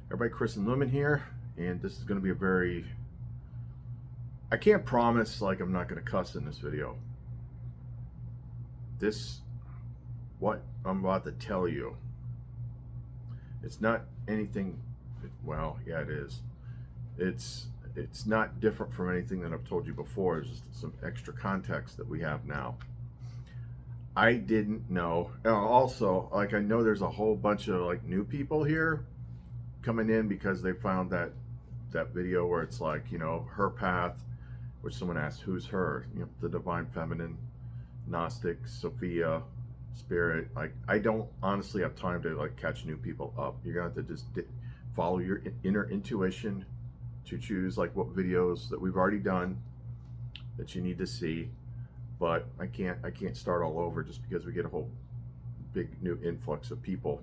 Everybody, Chris and Lumen here, and this is going to be a very, I can't promise like I'm not going to cuss in this video. What I'm about to tell you, it's not anything, well, yeah it is. It's not different from anything that I've told you before. It's just some extra context that we have now. I didn't know, also, like I know there's a whole bunch of like new people here coming in because they found that video where it's like, you know, her path, which someone asked who's her, you know, the divine feminine, Gnostic, Sophia, spirit. Like I don't honestly have time to like catch new people up. You're gonna have to just follow your inner intuition to choose like what videos that we've already done that you need to see. But I can't start all over just because we get a whole big new influx of people.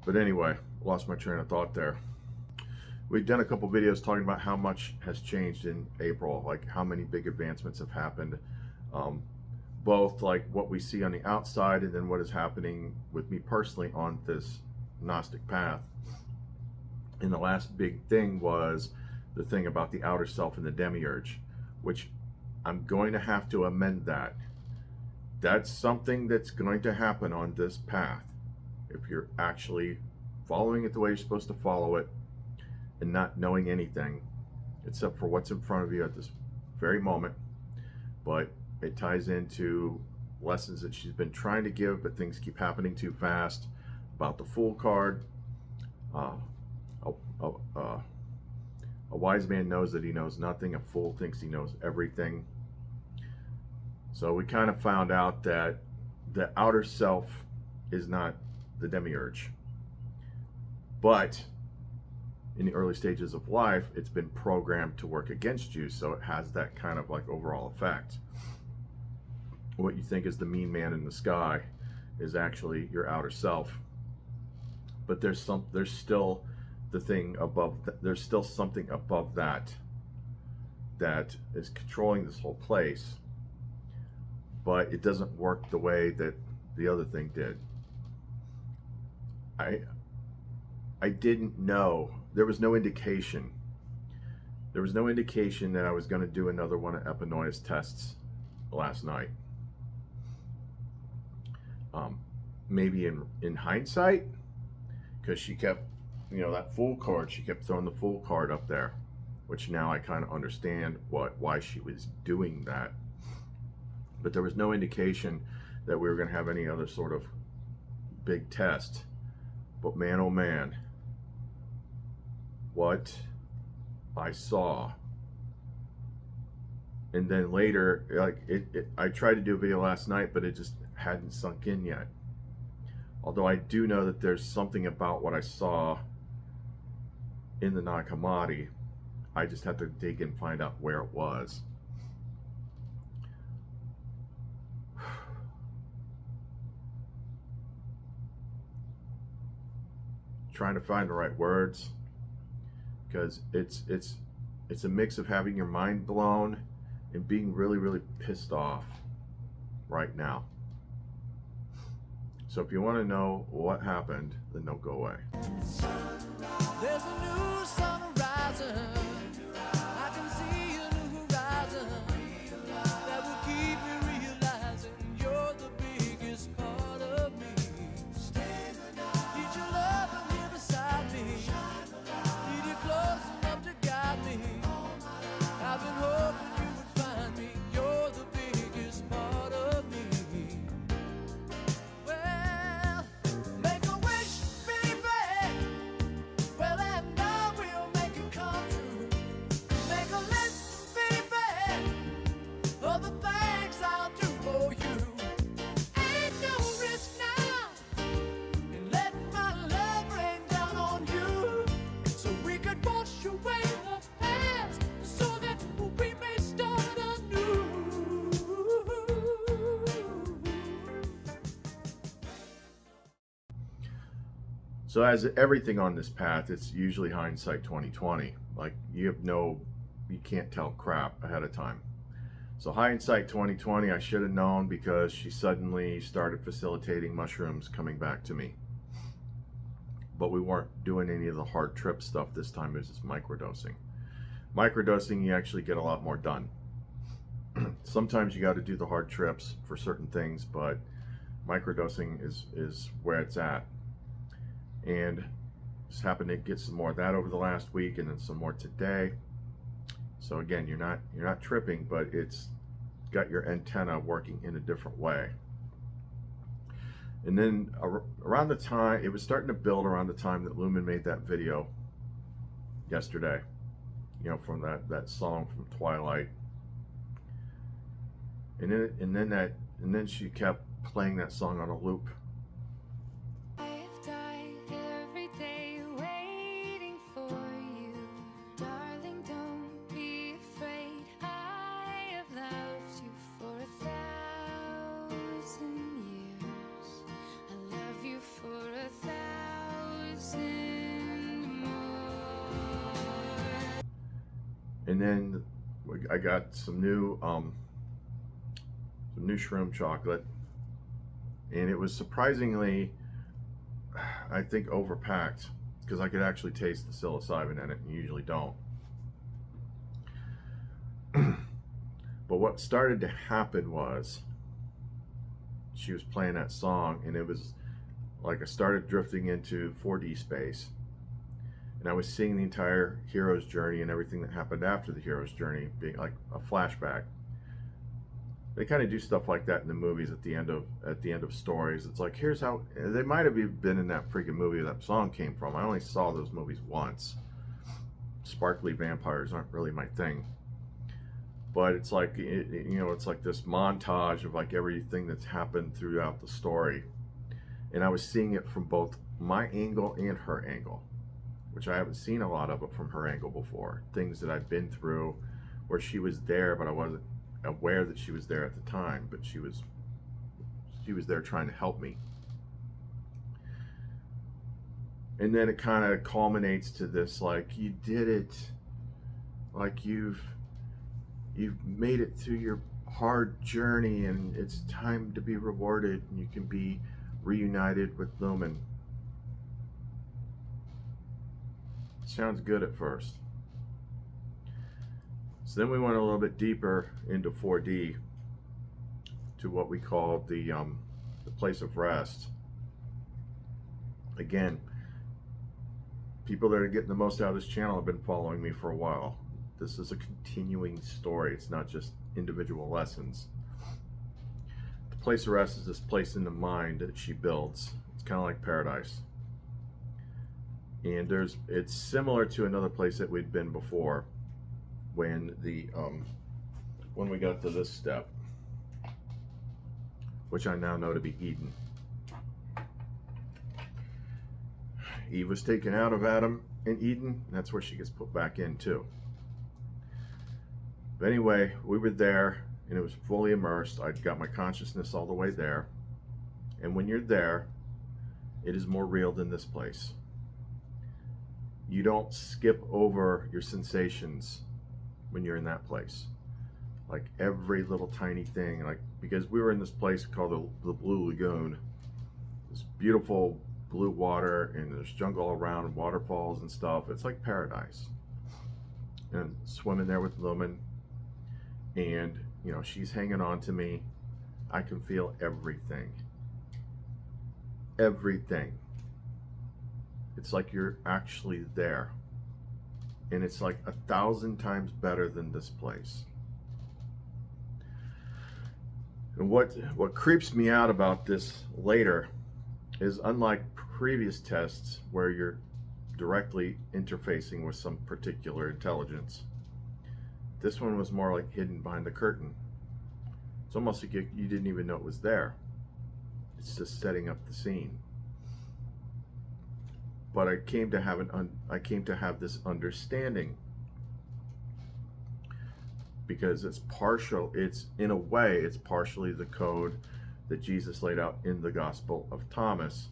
But anyway, lost my train of thought there. We've done a couple videos talking about how much has changed in April, like how many big advancements have happened, both like what we see on the outside and then what is happening with me personally on this Gnostic path. And the last big thing was the thing about the outer self and the demiurge, which I'm going to have to amend that. That's something that's going to happen on this path if you're actually following it the way you're supposed to follow it and not knowing anything except for what's in front of you at this very moment. But it ties into lessons that she's been trying to give, but things keep happening too fast. About the Fool card, a wise man knows that he knows nothing. A fool thinks he knows everything. So we kind of found out that the outer self is not the demiurge, but in the early stages of life, it's been programmed to work against you. So it has that kind of like overall effect. What you think is the mean man in the sky is actually your outer self. But there's still the thing above, there's still something above that that is controlling this whole place, but it doesn't work the way that the other thing did. I didn't know, there was no indication that I was going to do another one of Epinoia's tests last night. Maybe in hindsight, because she kept, you know, that Fool card, she kept throwing the Fool card up there, which now I kind of understand why she was doing that. But there was no indication that we were going to have any other sort of big test. But man, oh man, what I saw. And then later, like I tried to do a video last night, but it just hadn't sunk in yet. Although I do know that there's something about what I saw in the Nag Hammadi. I just had to dig and find out where it was. Trying to find the right words, because it's a mix of having your mind blown and being really, really pissed off right now. So if you want to know what happened, then don't go away. There's a new sun rising. I can see a new horizon that will keep me realizing you're the biggest part of me. Need your love here beside me. Need you close enough to guide me. I've been hoping you would find me. You're the biggest part of me. Well, make a wish, baby. Well, and I will make it come true. Make a list, baby, of the things I'll do for you. Ain't no risk now in letting my love rain down on you, so we could wash away the past, so that we may start anew. So as everything on this path, it's usually hindsight 2020. Like you can't tell crap ahead of time. So hindsight 2020, I should have known because she suddenly started facilitating mushrooms coming back to me. but we weren't doing any of the hard trip stuff this time. It was just microdosing. Microdosing, you actually get a lot more done. Sometimes you got to do the hard trips for certain things, but microdosing is where it's at. And just happened to get some more of that over the last week, and then some more today. So again, you're not tripping, but it's got your antenna working in a different way. And then around the time, it was starting to build around the time that Lumen made that video yesterday, you know, from that song from Twilight. And then she kept playing that song on a loop. I've died every day waiting for you. Darling, don't be afraid. I have loved you for 1,000 years. I love you for 1,000 more. And then I got some new shroom chocolate, and it was surprisingly, I think, overpacked, because I could actually taste the psilocybin in it, and you usually don't. But what started to happen was she was playing that song, and it was like I started drifting into 4D space, and I was seeing the entire hero's journey and everything that happened after the hero's journey being like a flashback. They kind of do stuff like that in the movies at the end of stories. It's like, here's how they might have even been in that freaking movie that song came from. I only saw those movies once. Sparkly vampires aren't really my thing, but it's like it's like this montage of like everything that's happened throughout the story, and I was seeing it from both my angle and her angle, which I haven't seen a lot of it from her angle before. Things that I've been through where she was there, but I wasn't aware that she was there at the time, but she was there trying to help me. And then it kind of culminates to this, like, you did it, like you've made it through your hard journey, and it's time to be rewarded, and you can be reunited with Lumen. Sounds good at first. So then we went a little bit deeper into 4D to what we call the place of rest. Again, people that are getting the most out of this channel have been following me for a while. This is a continuing story. It's not just individual lessons. The place of rest is this place in the mind that she builds. It's kind of like paradise. And it's similar to another place that we'd been before, when we got to this step, which I now know to be Eden. Eve was taken out of Adam and Eden, and that's where she gets put back in too. But anyway, we were there, and it was fully immersed. I got my consciousness all the way there, and when you're there, it is more real than this place. You don't skip over your sensations when you're in that place. Like every little tiny thing, like, because we were in this place called the Blue Lagoon, this beautiful blue water, and there's jungle around and waterfalls and stuff. It's like paradise. And swimming there with Lumen, and she's hanging on to me. I can feel everything. Everything. It's like you're actually there. And it's like 1,000 times better than this place. And what creeps me out about this later is, unlike previous tests where you're directly interfacing with some particular intelligence, this one was more like hidden behind the curtain. It's almost like you didn't even know it was there. It's just setting up the scene. But I came to have this understanding, because it's partial. It's, in a way, it's partially the code that Jesus laid out in the Gospel of Thomas.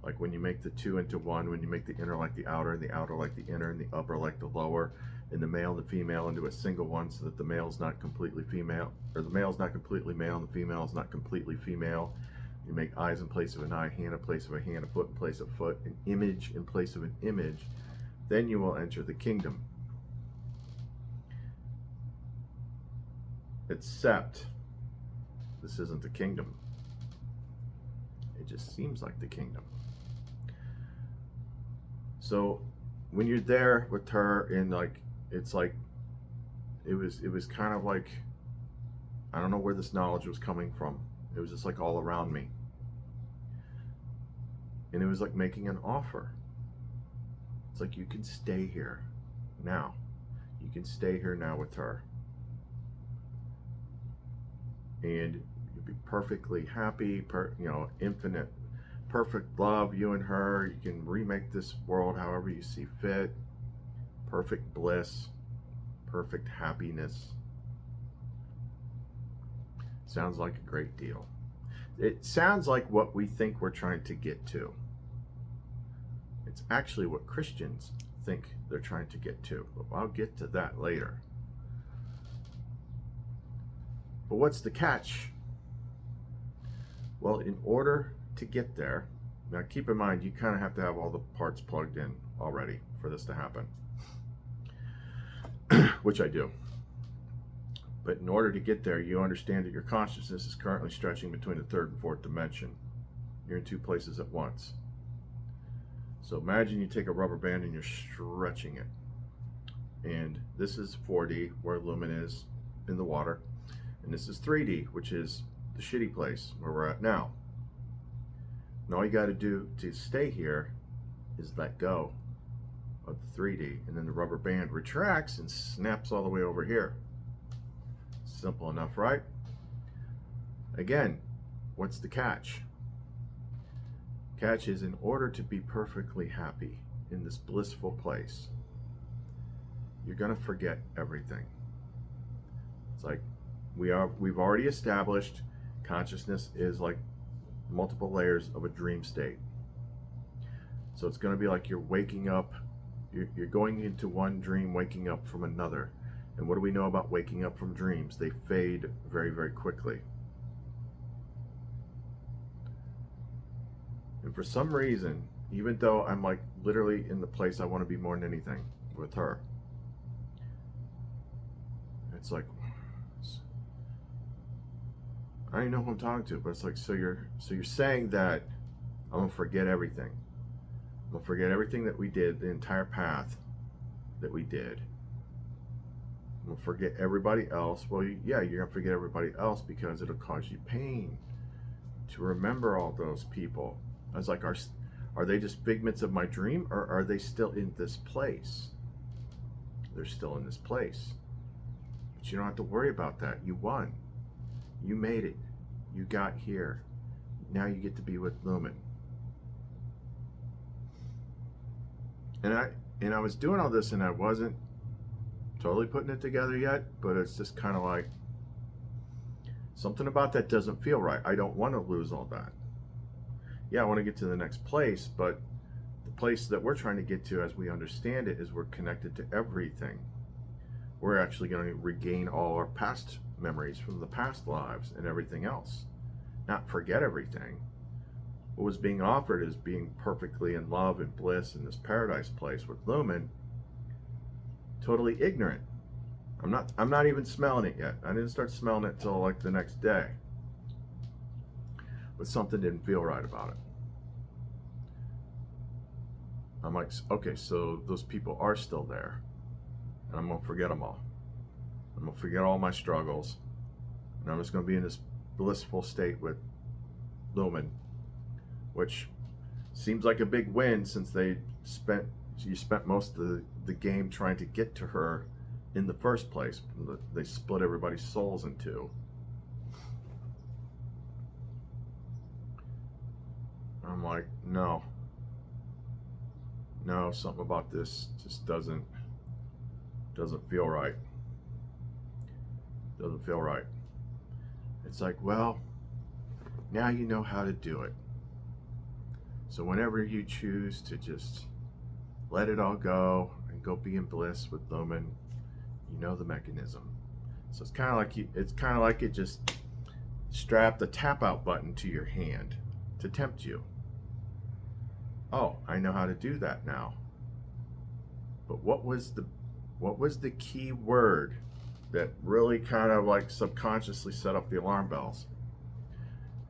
Like when you make the two into one, when you make the inner like the outer, and the outer like the inner, and the upper like the lower, and the male and the female into a single one, so that the male's not completely female, or the male's not completely male and the female is not completely female. You make eyes in place of an eye, hand in place of a hand, a foot in place of foot, an image in place of an image. Then you will enter the kingdom. Except this isn't the kingdom. It just seems like the kingdom. So when you're there with her, and like it's like it was kind of like, I don't know where this knowledge was coming from. It was just like all around me. And it was like making an offer. It's like, you can stay here now. You can stay here now with her. And you'll be perfectly happy, infinite, perfect love, you and her. You can remake this world however you see fit. Perfect bliss, perfect happiness. Sounds like a great deal. It sounds like what we think we're trying to get to. It's actually what Christians think they're trying to get to, but I'll get to that later. But what's the catch? Well, in order to get there, now keep in mind, you kind of have to have all the parts plugged in already for this to happen, which I do. But in order to get there, you understand that your consciousness is currently stretching between the third and fourth dimension. You're in two places at once. So imagine you take a rubber band and you're stretching it. And this is 4D, where Lumen is in the water. And this is 3D, which is the shitty place where we're at now. And all you got to do to stay here is let go of the 3D. And then the rubber band retracts and snaps all the way over here. Simple enough, right? Again, what's the catch? Catch is, in order to be perfectly happy in this blissful place, you're going to forget everything. It's like we've already established consciousness is like multiple layers of a dream state. So it's going to be like you're waking up, you're going into one dream, waking up from another. And what do we know about waking up from dreams? They fade very, very quickly. And for some reason, even though I'm like literally in the place I want to be more than anything with her, it's like, I don't even know who I'm talking to, but it's like, so you're saying that I'm gonna forget everything. I'm gonna forget everything that we did, the entire path that we did. I'm gonna forget everybody else. Well, yeah, you're gonna forget everybody else because it'll cause you pain to remember all those people. I was like, are they just figments of my dream, or are they still in this place? They're still in this place. But you don't have to worry about that. You won. You made it. You got here. Now you get to be with Lumen. And I was doing all this, and I wasn't totally putting it together yet, but it's just kind of like something about that doesn't feel right. I don't want to lose all that. Yeah, I want to get to the next place, but the place that we're trying to get to, as we understand it, is we're connected to everything. We're actually going to regain all our past memories from the past lives and everything else. Not forget everything. What was being offered is being perfectly in love and bliss in this paradise place with Lumen, totally ignorant. I'm not even smelling it yet. I didn't start smelling it till like the next day. But something didn't feel right about it. I'm like, okay, so those people are still there, and I'm gonna forget them all. I'm gonna forget all my struggles, and I'm just gonna be in this blissful state with Lumen, which seems like a big win since you spent most of the game trying to get to her in the first place. They split everybody's souls in two. I'm like, no, something about this just doesn't feel right. Doesn't feel right. It's like, well, now you know how to do it. So whenever you choose to just let it all go and go be in bliss with Lumen, you know the mechanism. So it's kind of like it just strap the tap out button to your hand to tempt you. Oh, I know how to do that now. But what was the key word that really kind of like subconsciously set up the alarm bells?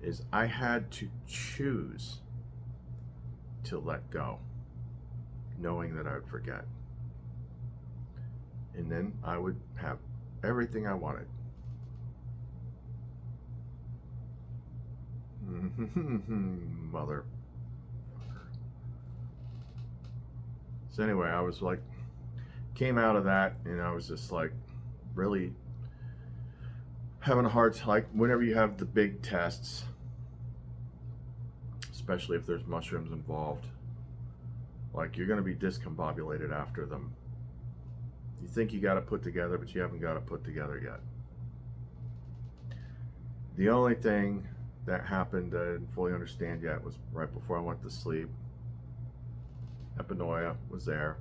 Is I had to choose to let go, knowing that I would forget. And then I would have everything I wanted. Mother. So anyway, I was like, came out of that, and I was just like, really having a hard time. Like, whenever you have the big tests, especially if there's mushrooms involved, like, you're going to be discombobulated after them. You think you got it put together, but you haven't got it put together yet. The only thing that happened that I didn't fully understand yet was right before I went to sleep. Epinoia was there,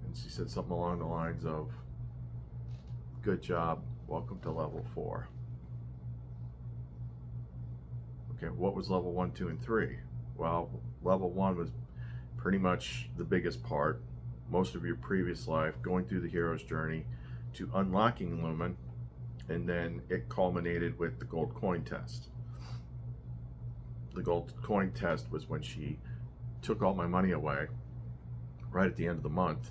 and she said something along the lines of, "Good job, welcome to level 4. Okay, what was level 1, 2, and 3? Well, level 1 was pretty much the biggest part. Most of your previous life, going through the hero's journey to unlocking Lumen, and then it culminated with the gold coin test. The gold coin test was when she took all my money away right at the end of the month,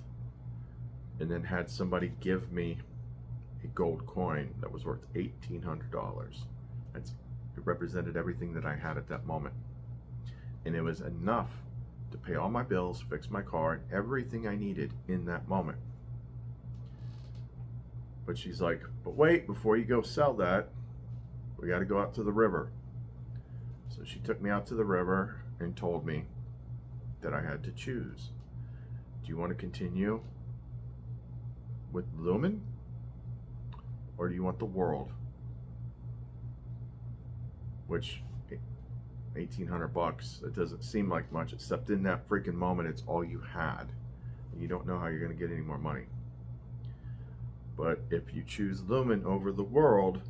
and then had somebody give me a gold coin that was worth $1,800. It represented everything that I had at that moment, and it was enough to pay all my bills, fix my car, and everything I needed in that moment. But she's like, but wait, before you go sell that, we got to go out to the river. So she took me out to the river and told me that I had to choose. Do you want to continue with Lumen, or do you want the world? Which, $1,800, it doesn't seem like much, except in that freaking moment, it's all you had. And you don't know how you're going to get any more money. But if you choose Lumen over the world,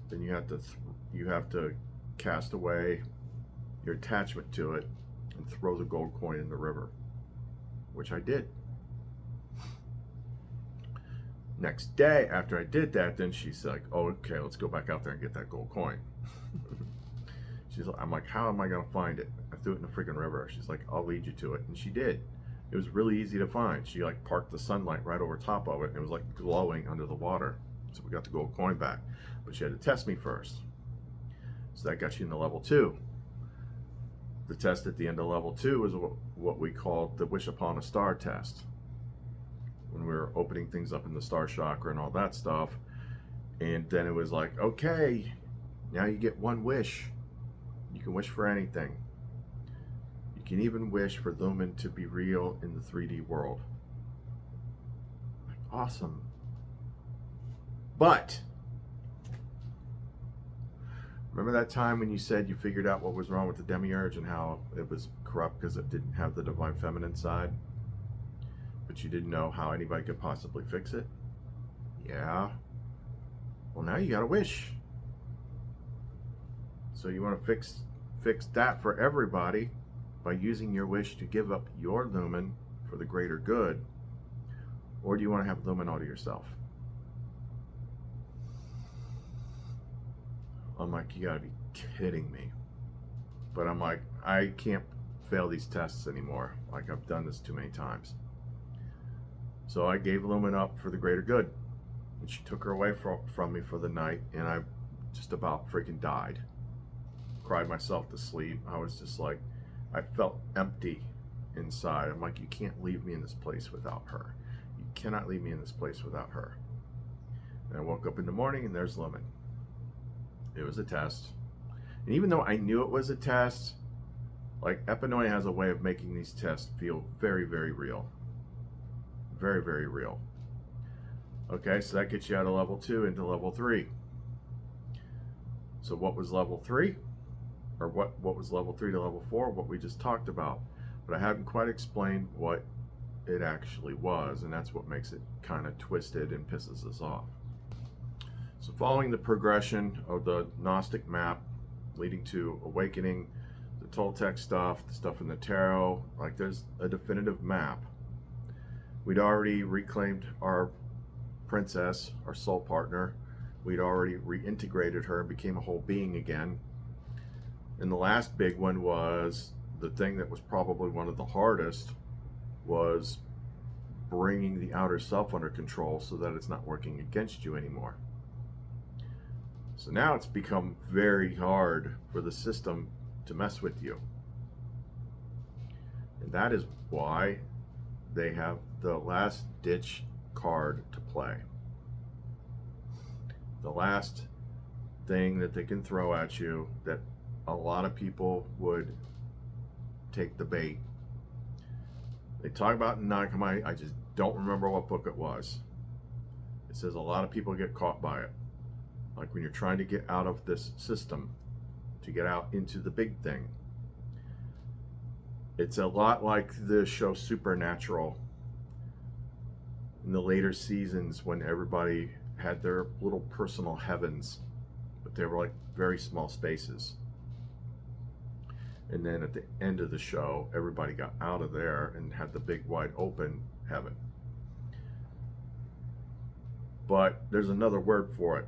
then you have to cast away your attachment to it and throw the gold coin in the river, which I did. Next day, after I did that, then she's like, oh, okay, let's go back out there and get that gold coin. I'm like, how am I going to find it? I threw it in the freaking river. She's like, I'll lead you to it. And she did. It was really easy to find. She like parked the sunlight right over top of it, and it was like glowing under the water. So we got the gold coin back. But she had to test me first. So that got you into level 2. The test at the end of level 2 is what we called the Wish Upon a Star test. When we were opening things up in the star chakra and all that stuff. And then it was like, okay, now you get one wish. You can wish for anything. You can even wish for Lumen to be real in the 3D world. Awesome. But remember that time when you said you figured out what was wrong with the demiurge and how it was corrupt because it didn't have the divine feminine side, but you didn't know how anybody could possibly fix it? Yeah. Well, now you got a wish. So you want to fix that for everybody by using your wish to give up your Lumen for the greater good, or do you want to have Lumen all to yourself? I'm like, you gotta be kidding me. But I'm like, I can't fail these tests anymore. Like, I've done this too many times. So I gave Lumen up for the greater good, and she took her away from me for the night, and I just about freaking died. Cried myself to sleep. I was just like, I felt empty inside. I'm like, you can't leave me in this place without her. You cannot leave me in this place without her. And I woke up in the morning, and there's Lumen. It was a test. And even though I knew it was a test, like, Epinoia has a way of making these tests feel very, very real. Very, very real. Okay, so that gets you out of level 2 into level 3. So what was level 3? Or what was level 3 to level 4? What we just talked about. But I haven't quite explained what it actually was, and that's what makes it kind of twisted and pisses us off. So following the progression of the Gnostic map leading to awakening, the Toltec stuff, the stuff in the tarot, like there's a definitive map. We'd already reclaimed our princess, our soul partner. We'd already reintegrated her and became a whole being again. And the last big one was the thing that was probably one of the hardest, was bringing the outer self under control so that it's not working against you anymore. So now it's become very hard for the system to mess with you. And that is why they have the last ditch card to play. The last thing that they can throw at you that a lot of people would take the bait. They talk about Nakamai. I just don't remember what book it was. It says a lot of people get caught by it. Like when you're trying to get out of this system, to get out into the big thing. It's a lot like the show Supernatural in the later seasons when everybody had their little personal heavens, but they were like very small spaces. And then at the end of the show, everybody got out of there and had the big wide open heaven. But there's another word for it.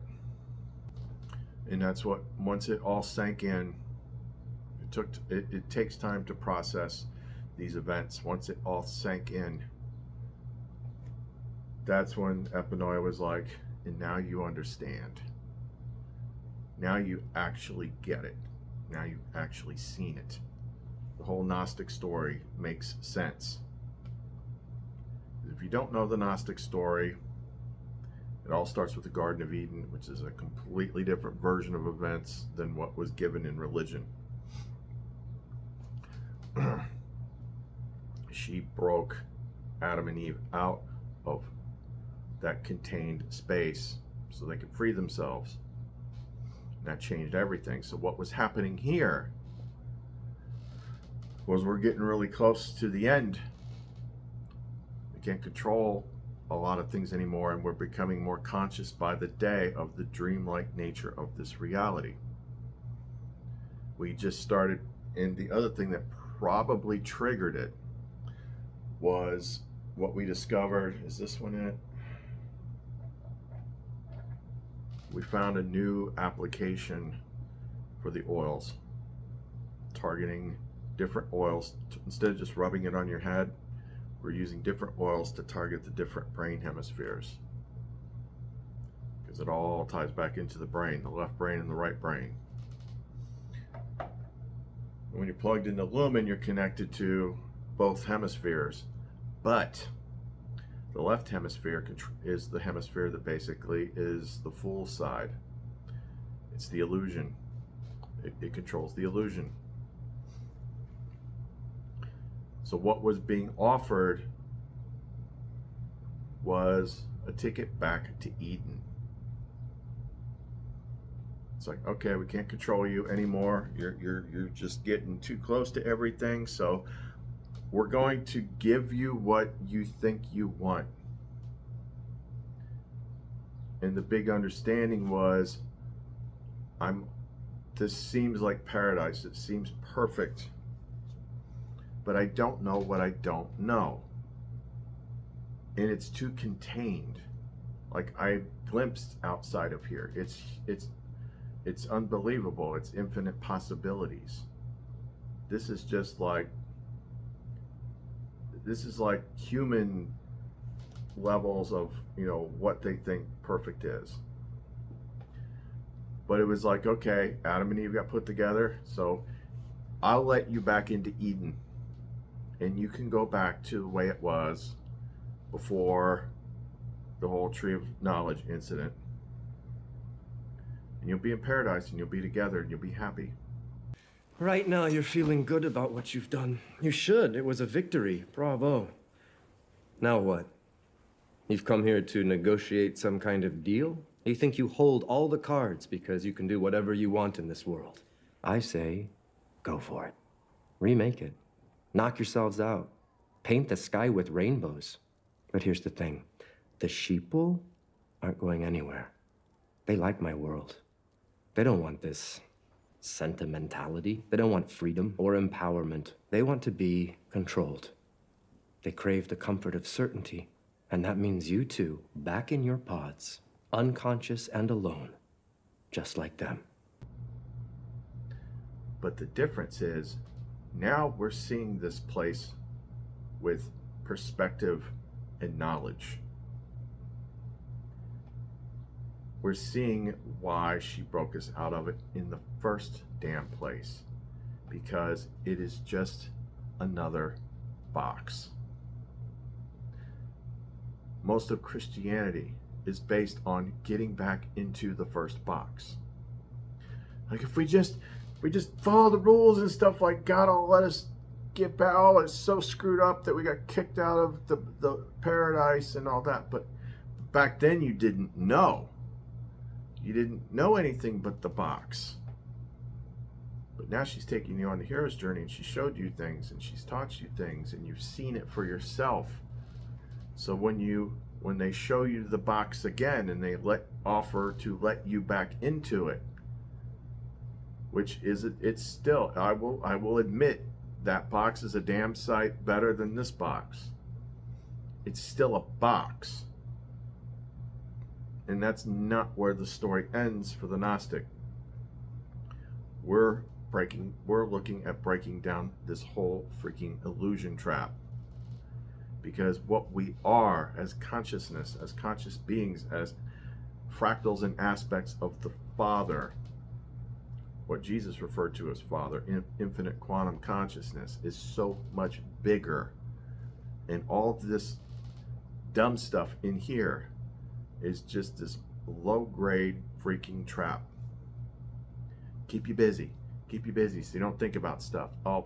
And that's what, once it all sank in, it takes time to process these events. Once it all sank in, that's when Epinoia was like, and now you understand. Now you actually get it. Now you've actually seen it. The whole Gnostic story makes sense. If you don't know the Gnostic story, it all starts with the Garden of Eden, which is a completely different version of events than what was given in religion. She broke Adam and Eve out of that contained space so they could free themselves. And that changed everything. So what was happening here was we're getting really close to the end. We can't control a lot of things anymore, and we're becoming more conscious by the day of the dreamlike nature of this reality. We just started, and the other thing that probably triggered it was what we discovered. Is this one it? We found a new application for the oils, targeting different oils. Instead of just rubbing it on your head, we're using different oils to target the different brain hemispheres, because it all ties back into the brain, the left brain and the right brain. When you're plugged into Lumen, you're connected to both hemispheres, but the left hemisphere is the hemisphere that basically is the fool side. It's the illusion. It controls the illusion. So what was being offered was a ticket back to Eden. It's like, okay, we can't control you anymore. You're just getting too close to everything. So we're going to give you what you think you want. And the big understanding was, this seems like paradise. It seems perfect. But I don't know what I don't know. And it's too contained. Like, I glimpsed outside of here. It's unbelievable. It's infinite possibilities. This is just like, this is like human levels of, what they think perfect is. But it was like, okay, Adam and Eve got put together, so I'll let you back into Eden, and you can go back to the way it was before the whole Tree of Knowledge incident. And you'll be in paradise, and you'll be together, and you'll be happy. Right now, you're feeling good about what you've done. You should. It was a victory. Bravo. Now what? You've come here to negotiate some kind of deal? You think you hold all the cards because you can do whatever you want in this world. I say, go for it. Remake it. Knock yourselves out. Paint the sky with rainbows. But here's the thing. The sheeple aren't going anywhere. They like my world. They don't want this sentimentality. They don't want freedom or empowerment. They want to be controlled. They crave the comfort of certainty. And that means you two, back in your pods, unconscious and alone, just like them. But the difference is, now we're seeing this place with perspective and knowledge. We're seeing why she broke us out of it in the first damn place. Because it is just another box. Most of Christianity is based on getting back into the first box. Like if we just follow the rules and stuff, like God will let us get back. Oh, it's so screwed up that we got kicked out of the paradise and all that. But back then you didn't know. You didn't know anything but the box. But now she's taking you on the hero's journey, and she showed you things, and she's taught you things, and you've seen it for yourself. So when they show you the box again, and they offer to let you back into it, which is it's still, I will admit, that box is a damn sight better than this box. It's still a box. And that's not where the story ends for the Gnostic. We're looking at breaking down this whole freaking illusion trap. Because what we are as consciousness, as conscious beings, as fractals and aspects of the Father, what Jesus referred to as Father, infinite quantum consciousness, is so much bigger. And all of this dumb stuff in here is just this low-grade freaking trap. Keep you busy so you don't think about stuff. Oh,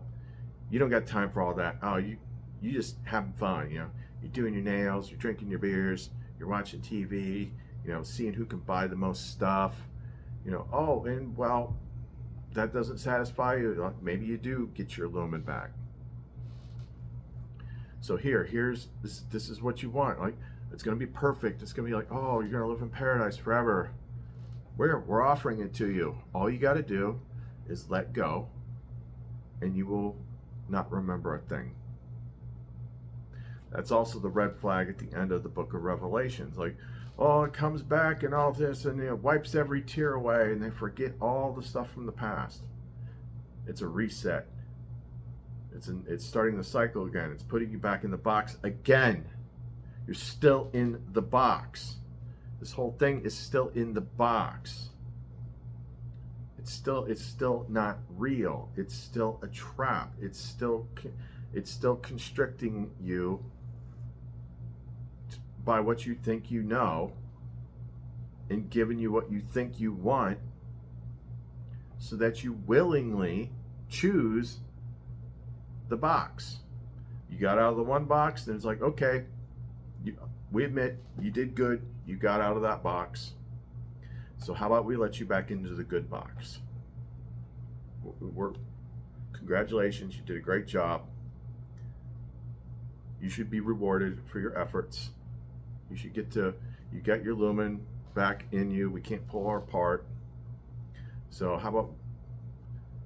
you don't got time for all that. Oh, you just having fun, you know. You're doing your nails, you're drinking your beers, you're watching TV, you know, seeing who can buy the most stuff, you know. Oh, and well, that doesn't satisfy you. Maybe you do get your lumen back. So here's this is what you want. Like, it's going to be perfect. It's going to be like, oh, you're going to live in paradise forever. We're offering it to you. All you got to do is let go, and you will not remember a thing. That's also the red flag at the end of the book of Revelations. Like, oh, it comes back and all this, and it wipes every tear away, and they forget all the stuff from the past. It's a reset. It's starting the cycle again. It's putting you back in the box again. You're still in the box. This whole thing is still in the box. It's still not real. It's still a trap. It's still constricting you by what you think you know, and giving you what you think you want, so that you willingly choose the box. You got out of the one box, then it's like, okay, we admit you did good. You got out of that box. So how about we let you back into the good box? Congratulations, you did a great job. You should be rewarded for your efforts. You got your lumen back in you. We can't pull her apart. So how about,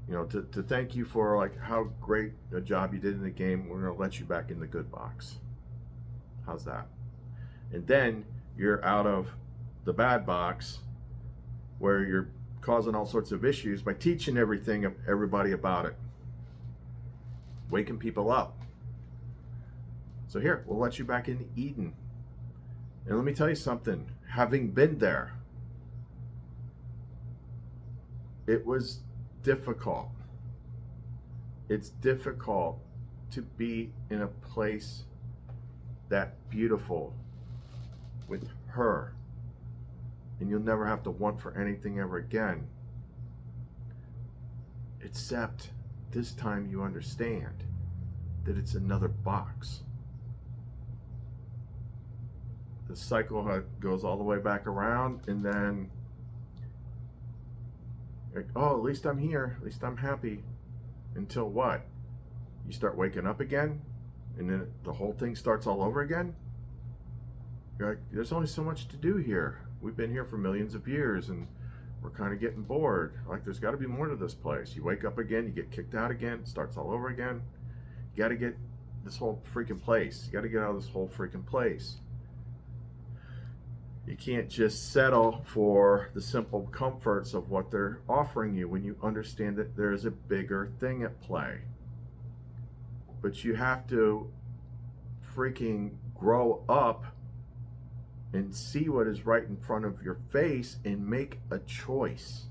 you know, to thank you for like how great a job you did in the game, we're going to let you back in the good box. How's that? And then you're out of the bad box, where you're causing all sorts of issues by teaching everybody about it, waking people up. So here, we'll let you back into Eden. And let me tell you something, having been there, it was difficult. It's difficult to be in a place that beautiful with her, and you'll never have to want for anything ever again, except this time you understand that it's another box. The cycle goes all the way back around, and then like, oh, at least I'm here, at least I'm happy, until what? You start waking up again, and then the whole thing starts all over again. You're like, there's only so much to do here. we've been here for millions of years and we're kind of getting bored. Like, there's got to be more to this place. You wake up again, you get kicked out again, it starts all over again. You got to get this whole freaking place. You got to get out of this whole freaking place. You can't just settle for the simple comforts of what they're offering you when you understand that there's a bigger thing at play. But you have to freaking grow up and see what is right in front of your face and make a choice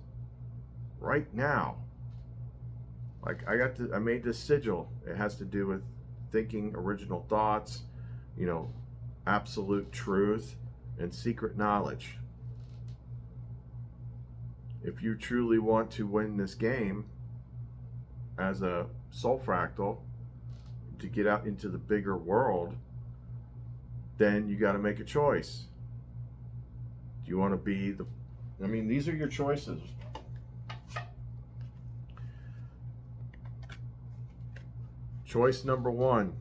right now. Like, I made this sigil. It has to do with thinking original thoughts, you know, absolute truth, and secret knowledge. If you truly want to win this game as a soul fractal, to get out into the bigger world, then you got to make a choice. Do you want to be the, I mean, these are your choices. Choice number 1,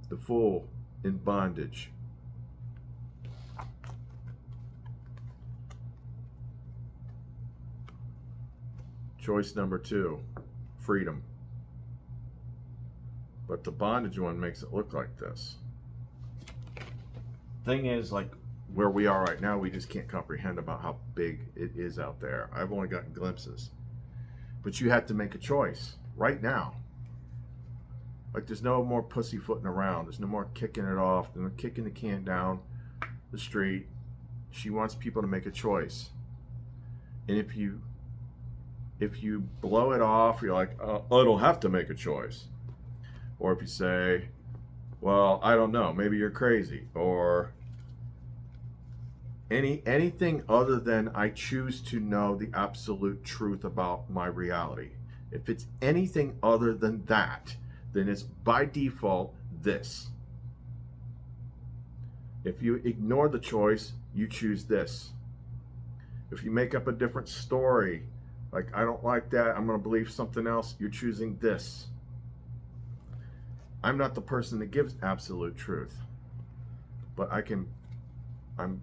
the fool in bondage. Choice number 2, freedom. But the bondage one makes it look like this. Thing is, like, where we are right now, we just can't comprehend about how big it is out there. I've only gotten glimpses. But you have to make a choice right now. Like, there's no more pussyfooting around. There's no more kicking it off. There's no kicking the can down the street. She wants people to make a choice. And if you blow it off, you're like, I don't have to make a choice. Or if you say, well, I don't know, maybe you're crazy. Or anything other than I choose to know the absolute truth about my reality. If it's anything other than that, then it's by default this. If you ignore the choice, you choose this. If you make up a different story, like, I don't like that, I'm going to believe something else, you're choosing this. I'm not the person that gives absolute truth, but I'm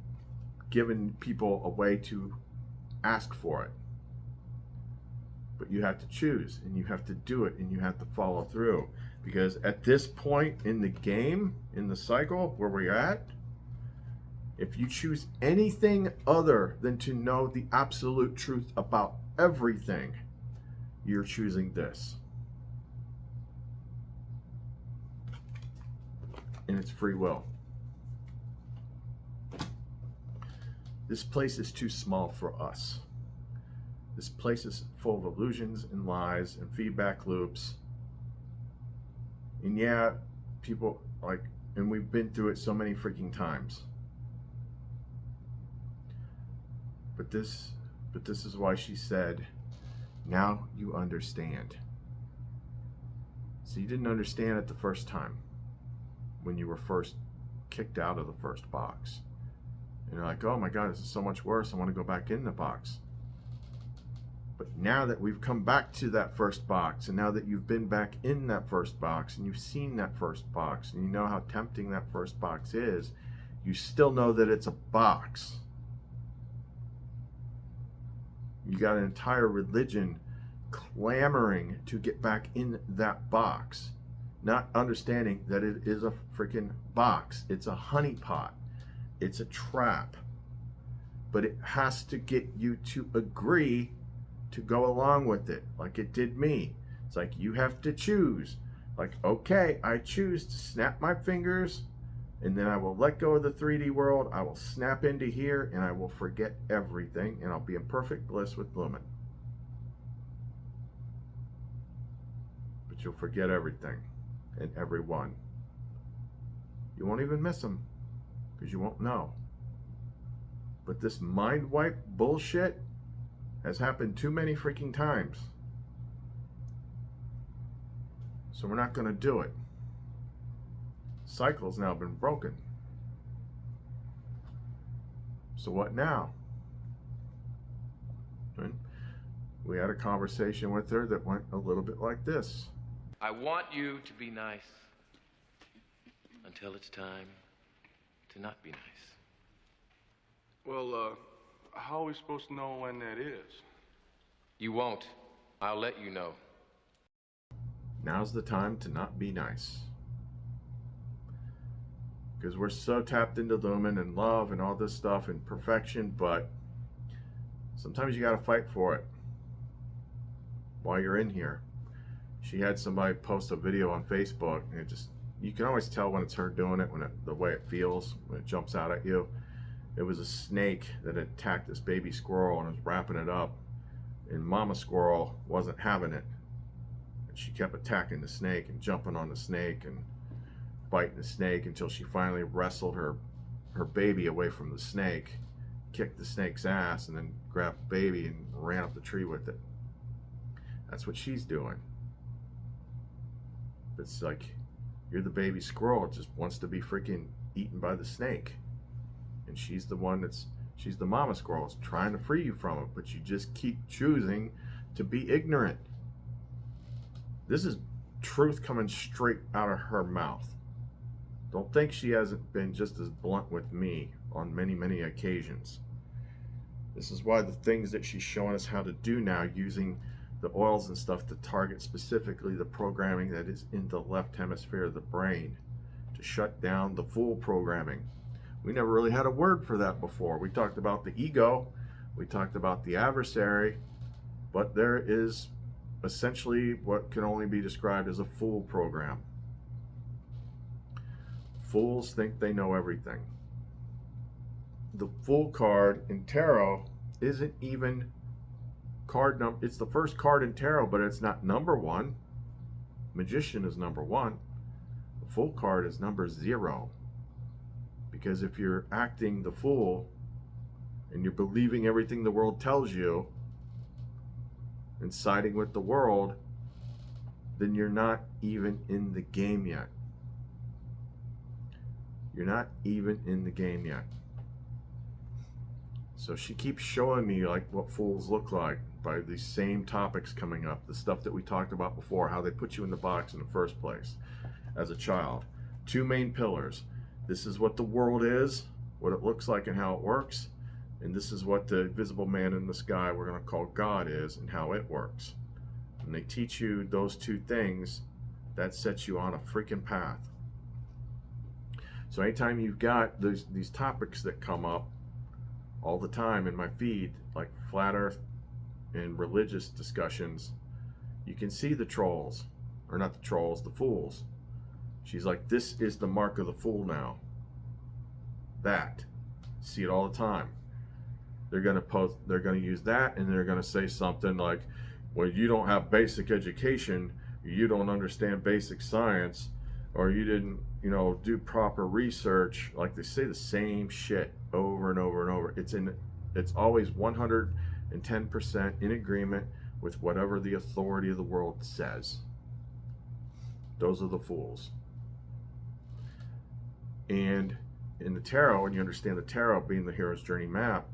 giving people a way to ask for it. But you have to choose, and you have to do it, and you have to follow through. Because at this point in the game, in the cycle where we're at, if you choose anything other than to know the absolute truth about everything, you're choosing this. And it's free will. This place is too small for us. This place is full of illusions and lies and feedback loops. And yeah, people like, and we've been through it so many freaking times. But this is why she said, now you understand. So you didn't understand it the first time when you were first kicked out of the first box. And you're like, oh my God, this is so much worse. I want to go back in the box. But now that we've come back to that first box, and now that you've been back in that first box, and you've seen that first box, and you know how tempting that first box is, you still know that it's a box. You got an entire religion clamoring to get back in that box, not understanding that it is a freaking box. It's a honeypot. It's a trap. But it has to get you to agree to go along with it, like it did me. It's like you have to choose. Like, okay, I choose to snap my fingers, and then I will let go of the 3D world. I will snap into here, and I will forget everything, and I'll be in perfect bliss with Lumen. But you'll forget everything and everyone. You won't even miss them, because you won't know. But this mind wipe bullshit has happened too many freaking times. So we're not going to do it. Cycle's now been broken. So what now? And we had a conversation with her that went a little bit like this. I want you to be nice until it's time to not be nice. Well, how are we supposed to know when that is? You won't. I'll let you know. Now's the time to not be nice. Because we're so tapped into lumen and love and all this stuff and perfection, but sometimes you got to fight for it while you're in here. She had somebody post a video on Facebook, and it just, you can always tell when it's her doing it, the way it feels, when it jumps out at you. It was a snake that attacked this baby squirrel and was wrapping it up, and mama squirrel wasn't having it. And she kept attacking the snake and jumping on the snake and biting the snake until she finally wrestled her baby away from the snake, kicked the snake's ass, and then grabbed the baby and ran up the tree with it. That's what she's doing. It's like, you're the baby squirrel. It just wants to be freaking eaten by the snake. And she's the one she's the mama squirrel. It's trying to free you from it, but you just keep choosing to be ignorant. This is truth coming straight out of her mouth. Don't think she hasn't been just as blunt with me on many, many occasions. This is why the things that she's showing us how to do now, using the oils and stuff to target specifically the programming that is in the left hemisphere of the brain, to shut down the fool programming. We never really had a word for that before. We talked about the ego, we talked about the adversary, but there is essentially what can only be described as a fool program. Fools think they know everything. The Fool card in tarot isn't even card number. It's the first card in tarot, but it's not number 1. Magician is number 1. The Fool card is number 0. Because if you're acting the fool and you're believing everything the world tells you and siding with the world, then you're not even in the game yet. You're not even in the game yet. So she keeps showing me like what fools look like by these same topics coming up, the stuff that we talked about before, how they put you in the box in the first place as a child. 2 main pillars. This is what the world is, what it looks like and how it works, and this is what the visible man in the sky we're going to call God is and how it works. And they teach you those 2 things, that sets you on a freaking path. So anytime you've got these topics that come up all the time in my feed, like flat earth and religious discussions, you can see the trolls, or not the trolls, the fools. She's like, this is the mark of the fool now. That. See it all the time. They're going to use that, and they're going to say something like, well, you don't have basic education, you don't understand basic science, or you didn't, do proper research. Like, they say the same shit over and over and over. It's always 110% in agreement with whatever the authority of the world says. Those are the fools. And in the tarot, and you understand the tarot being the hero's journey map,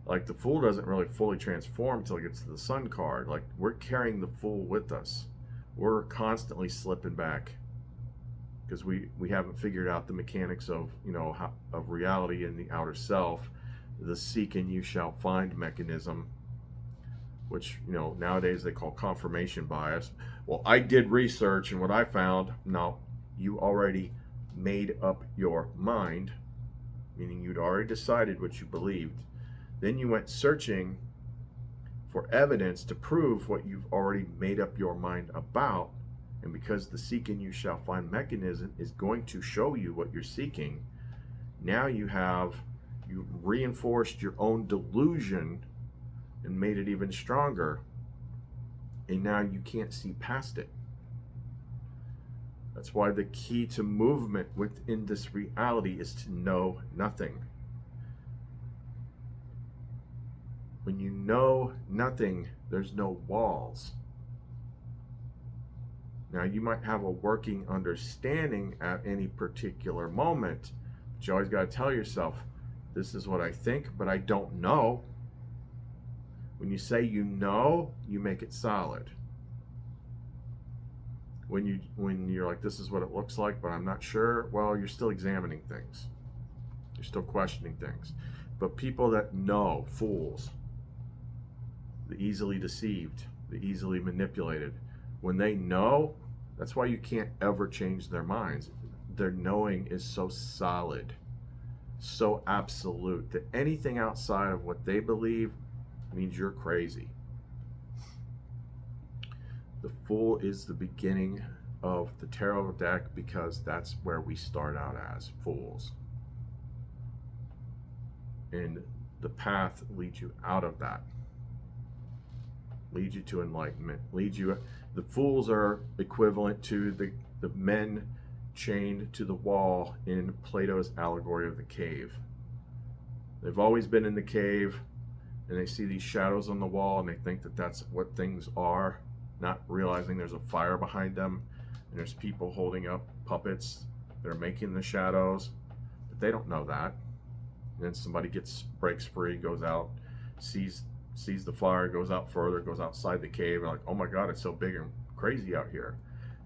like, the fool doesn't really fully transform until it gets to the sun card. Like, we're carrying the fool with us. We're constantly slipping back because we haven't figured out the mechanics of, of reality in the outer self, the seek and you shall find mechanism, which, nowadays they call confirmation bias. Well, I did research, and what I found, no, you already made up your mind, meaning you'd already decided what you believed. Then you went searching for evidence to prove what you've already made up your mind about. And because the seek and you shall find mechanism is going to show you what you're seeking, now you reinforced your own delusion and made it even stronger. And now you can't see past it. That's why the key to movement within this reality is to know nothing. When you know nothing, there's no walls. Now, you might have a working understanding at any particular moment, but you always got to tell yourself, this is what I think, but I don't know. When you say you know, you make it solid. When you're like, this is what it looks like, but I'm not sure, well, you're still examining things. You're still questioning things. But people that know, fools, the easily deceived, the easily manipulated, when they know, that's why you can't ever change their minds. Their knowing is so solid, so absolute, that anything outside of what they believe means you're crazy. The Fool is the beginning of the tarot deck because that's where we start out as fools. And the path leads you out of that. Leads you to enlightenment. The fools are equivalent to the men chained to the wall in Plato's allegory of the cave. They've always been in the cave, and they see these shadows on the wall, and they think that that's what things are, not realizing there's a fire behind them, and there's people holding up puppets that are making the shadows, but they don't know that. And then somebody breaks free, goes out, sees the fire, goes out further, goes outside the cave, and like, oh my God, it's so big and crazy out here.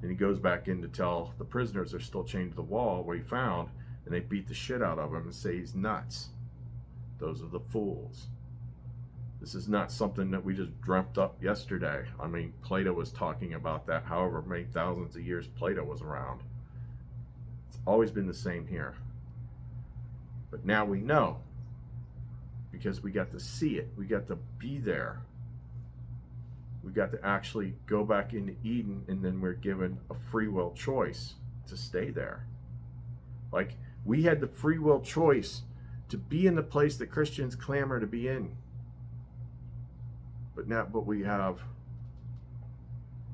And he goes back in to tell the prisoners they're still chained to the wall what he found, and they beat the shit out of him and say he's nuts. Those are the fools. This is not something that we just dreamt up yesterday. I mean, Plato was talking about that however many thousands of years Plato was around. It's always been the same here. But now we know, because we got to see it. We got to be there. We got to actually go back into Eden, and then we're given a free will choice to stay there. Like, we had the free will choice to be in the place that Christians clamor to be in. But we have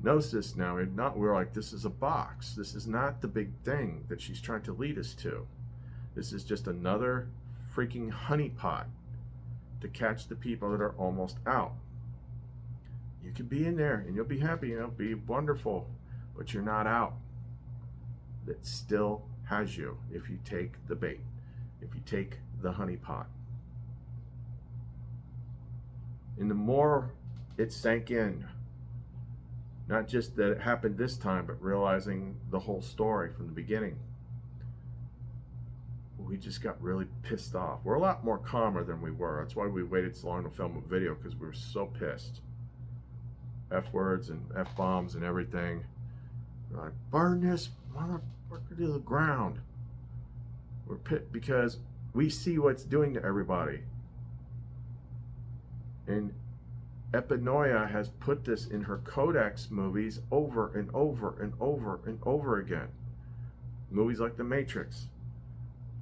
gnosis now. We're like, this is a box. This is not the big thing that she's trying to lead us to. This is just another freaking honeypot to catch the people that are almost out. You can be in there and you'll be happy, it'll be wonderful, but you're not out. That still has you if you take the bait, if you take the honeypot. And the more it sank in, not just that it happened this time, but realizing the whole story from the beginning, we just got really pissed off. We're a lot more calmer than we were. That's why we waited so long to film a video, because we were so pissed. F words and F bombs and everything. We're like, burn this motherfucker to the ground. We're pissed because we see what it's doing to everybody. And Epinoia has put this in her Codex movies over and over and over and over again. Movies like The Matrix.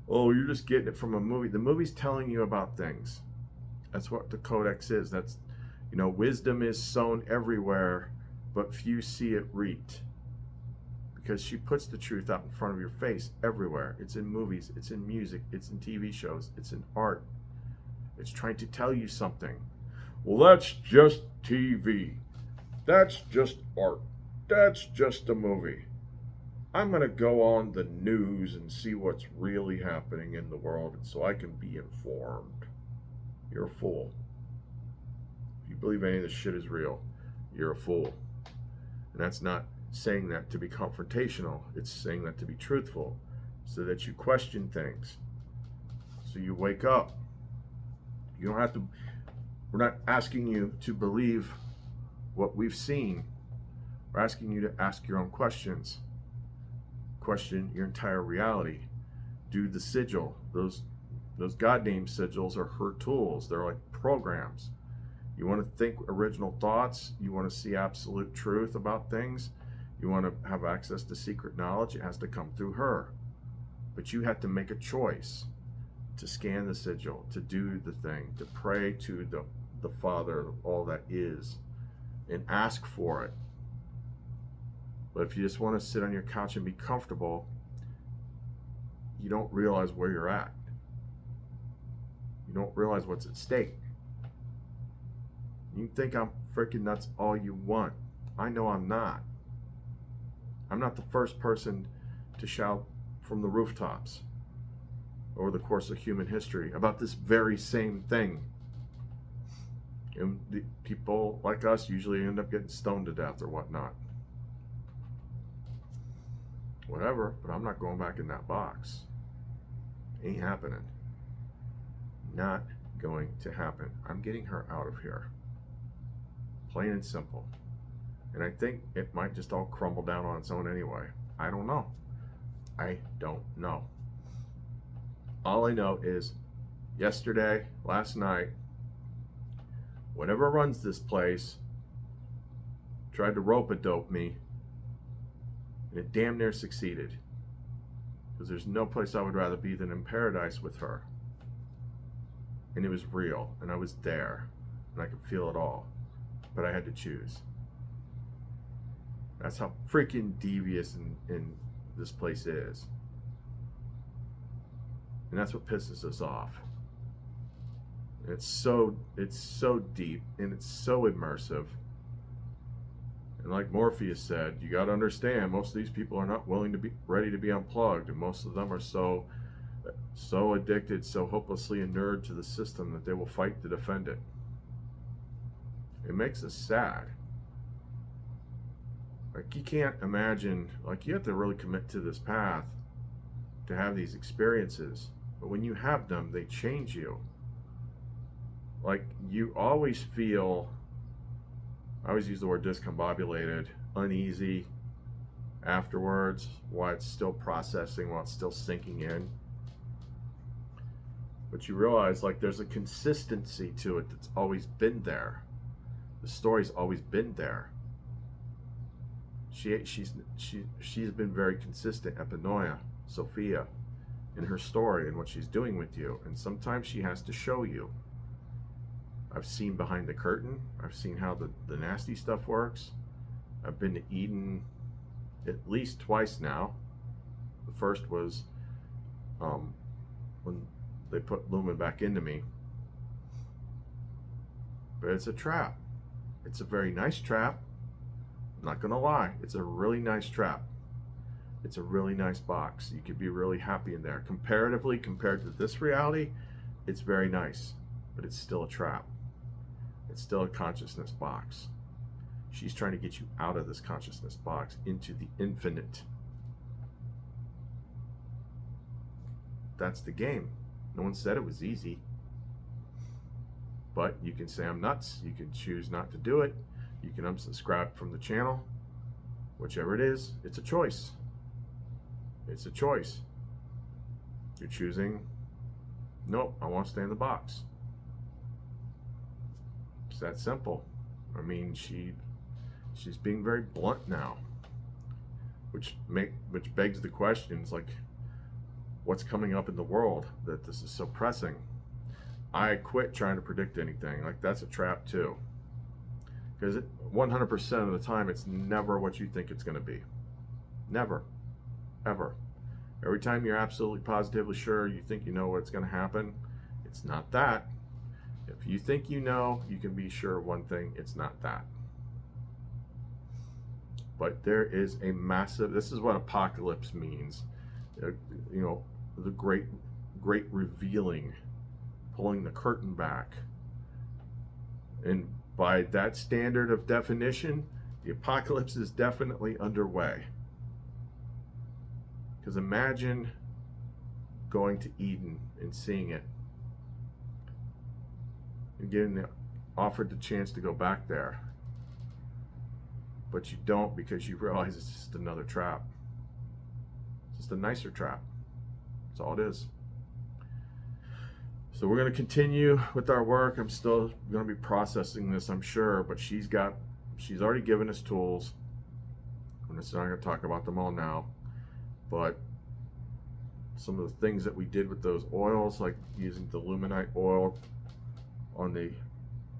Oh, you're just getting it from a movie. The movie's telling you about things. That's what the Codex is. That's, wisdom is sown everywhere, but few see it reaped. Because she puts the truth out in front of your face everywhere. It's in movies, it's in music, it's in TV shows, it's in art. It's trying to tell you something. Well, that's just TV. That's just art. That's just a movie. I'm going to go on the news and see what's really happening in the world, and so I can be informed. You're a fool. If you believe any of this shit is real, you're a fool. And that's not saying that to be confrontational. It's saying that to be truthful, so that you question things, so you wake up. You don't have to. We're not asking you to believe what we've seen. We're asking you to ask your own questions. Question your entire reality. Do the sigil. Those goddamn sigils are her tools. They're like programs. You want to think original thoughts. You want to see absolute truth about things. You want to have access to secret knowledge. It has to come through her. But you have to make a choice to scan the sigil, to do the thing, to pray to the Father of all that is, and ask for it. But if you just want to sit on your couch and be comfortable, you don't realize where you're at. You don't realize what's at stake. You think I'm freaking nuts all you want. I know I'm not. I'm not the first person to shout from the rooftops over the course of human history about this very same thing. And the people like us usually end up getting stoned to death or whatnot. Whatever, but I'm not going back in that box. Ain't happening. not going to happen. I'm getting her out of here. Plain and simple. And I think it might just all crumble down on its own anyway. I don't know. I don't know. All I know is yesterday, last night, whatever runs this place tried to rope-a-dope me, and it damn near succeeded. Because there's no place I would rather be than in paradise with her. And it was real, and I was there, and I could feel it all. But I had to choose. That's how freaking devious in this place is. And that's what pisses us off. It's so deep, and it's so immersive. And like Morpheus said, you got to understand, most of these people are not willing to be ready to be unplugged, and most of them are so addicted, so hopelessly inured to the system that they will fight to defend it. It makes us sad. Like, you can't imagine, like, you have to really commit to this path to have these experiences. But when you have them, they change you. Like, you always feel, I always use the word discombobulated, uneasy afterwards, while it's still processing, while it's still sinking in. But you realize, like, there's a consistency to it that's always been there. The story's always been there. She's been very consistent, Epinoia, Sophia, in her story and what she's doing with you. And sometimes she has to show you. I've seen behind the curtain. I've seen how the nasty stuff works. I've been to Eden at least twice now. The first was when they put Lumen back into me. But it's a trap. It's a very nice trap. I'm not gonna lie, it's a really nice trap. It's a really nice box. You could be really happy in there. Comparatively, compared to this reality, it's very nice, but it's still a trap. It's still a consciousness box. She's trying to get you out of this consciousness box into the infinite. That's the game. No one said it was easy. But you can say I'm nuts. You can choose not to do it. You can unsubscribe from the channel. Whichever it is, it's a choice. It's a choice. You're choosing, nope, I want to stay in the box. It's that simple. I mean, she's being very blunt now. Which begs the questions, like, what's coming up in the world that this is so pressing? I quit trying to predict anything. Like, that's a trap too. Because 100% of the time, it's never what you think it's going to be. Never. Ever. Every time you're absolutely positively sure you think you know what's going to happen, it's not that. If you think you know, you can be sure of one thing, it's not that. But there is a massive, this is what apocalypse means. You know, the great revealing, pulling the curtain back. And by that standard of definition, the apocalypse is definitely underway. Because imagine going to Eden and seeing it, and getting offered the chance to go back there. But you don't, because you realize it's just another trap. It's just a nicer trap. That's all it is. So we're going to continue with our work. I'm still going to be processing this, I'm sure, but she's already given us tools. I'm just not going to talk about them all now, but some of the things that we did with those oils, like using the luminite oil on the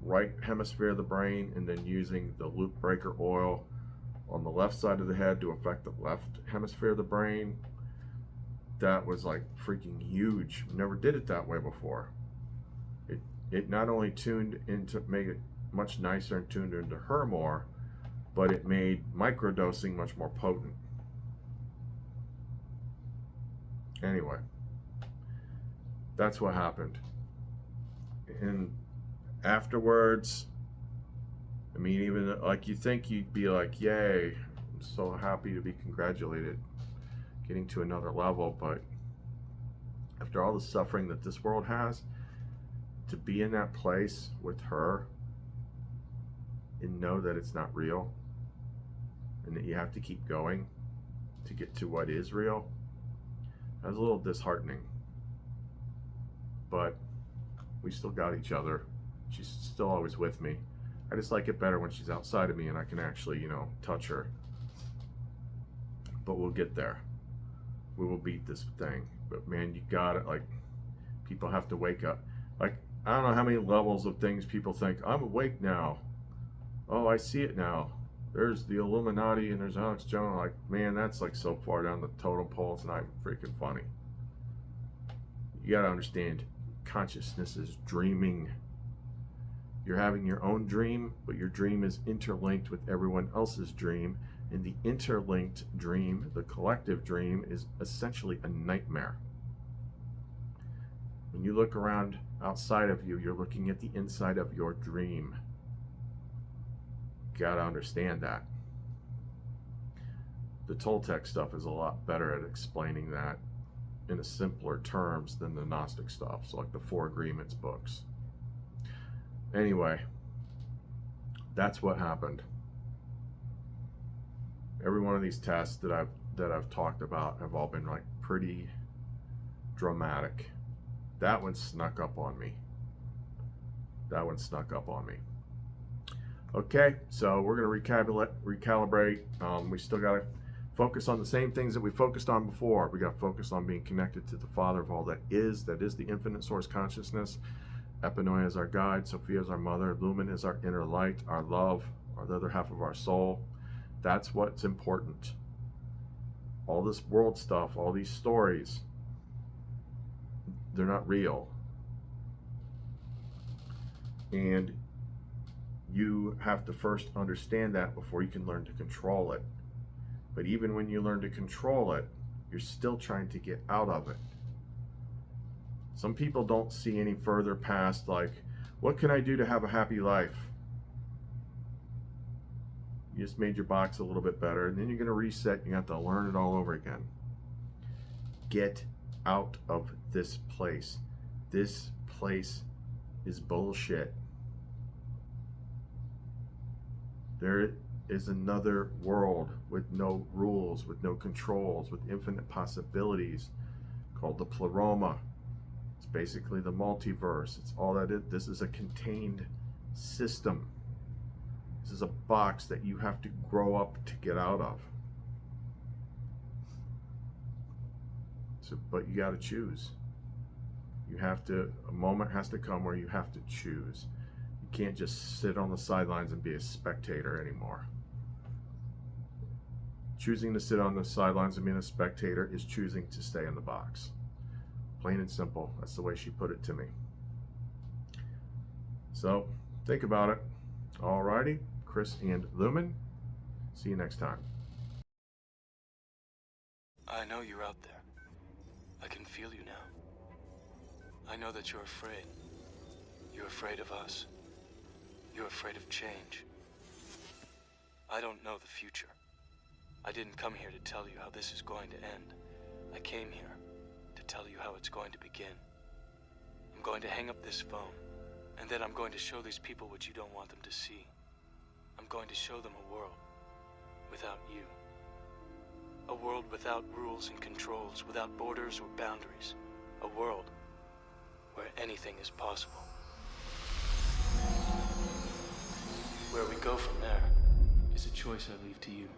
right hemisphere of the brain, and then using the loop breaker oil on the left side of the head to affect the left hemisphere of the brain. That was like freaking huge. Never did it that way before. It not only tuned into, made it much nicer and tuned into her more, but it made microdosing much more potent. Anyway, that's what happened. And afterwards, I mean, even like, you think you'd be like, yay, I'm so happy to be congratulated, getting to another level. But after all the suffering that this world has, to be in that place with her and know that it's not real and that you have to keep going to get to what is real, that was a little disheartening. But we still got each other. She's still always with me. I just like it better when she's outside of me and I can actually, touch her. But we'll get there. We will beat this thing. But man, you got it. Like, people have to wake up. Like, I don't know how many levels of things people think, I'm awake now. Oh, I see it now. There's the Illuminati and there's Alex Jones. Like, man, that's like so far down the totem pole, it's not even freaking funny. You gotta understand, consciousness is dreaming. You're having your own dream, but your dream is interlinked with everyone else's dream. And the interlinked dream, the collective dream, is essentially a nightmare. When you look around outside of you, you're looking at the inside of your dream. You gotta understand that. The Toltec stuff is a lot better at explaining that in a simpler terms than the Gnostic stuff, so like the Four Agreements books. Anyway, that's what happened. Every one of these tests that I've talked about have all been like pretty dramatic. That one snuck up on me. Okay, so we're gonna recalibrate. We still gotta focus on the same things that we focused on before. We got to focus on being connected to the Father of all that is the infinite source consciousness. Epinoia is our guide, Sophia is our mother, Lumen is our inner light, our love, or the other half of our soul. That's what's important. All this world stuff, all these stories, they're not real. And you have to first understand that before you can learn to control it. But even when you learn to control it, you're still trying to get out of it. Some people don't see any further past, like, what can I do to have a happy life? You just made your box a little bit better, and then you're going to reset. You have to learn it all over again. Get out of this place. This place is bullshit. There is another world with no rules, with no controls, with infinite possibilities, called the Pleroma. It's basically the multiverse. It's all that is. This is a contained system. This is a box that you have to grow up to get out of. So, but you got to choose. A moment has to come where you have to choose. You can't just sit on the sidelines and be a spectator anymore. Choosing to sit on the sidelines and being a spectator is choosing to stay in the box. Plain and simple. That's the way she put it to me. So, think about it. Alrighty, Chris and Lumen. See you next time. I know you're out there. I can feel you now. I know that you're afraid. You're afraid of us. You're afraid of change. I don't know the future. I didn't come here to tell you how this is going to end. I came here to tell you how it's going to begin. I'm going to hang up this phone, and then I'm going to show these people what you don't want them to see. I'm going to show them a world without you. A world without rules and controls, without borders or boundaries. A world where anything is possible. Where we go from there is a choice I leave to you.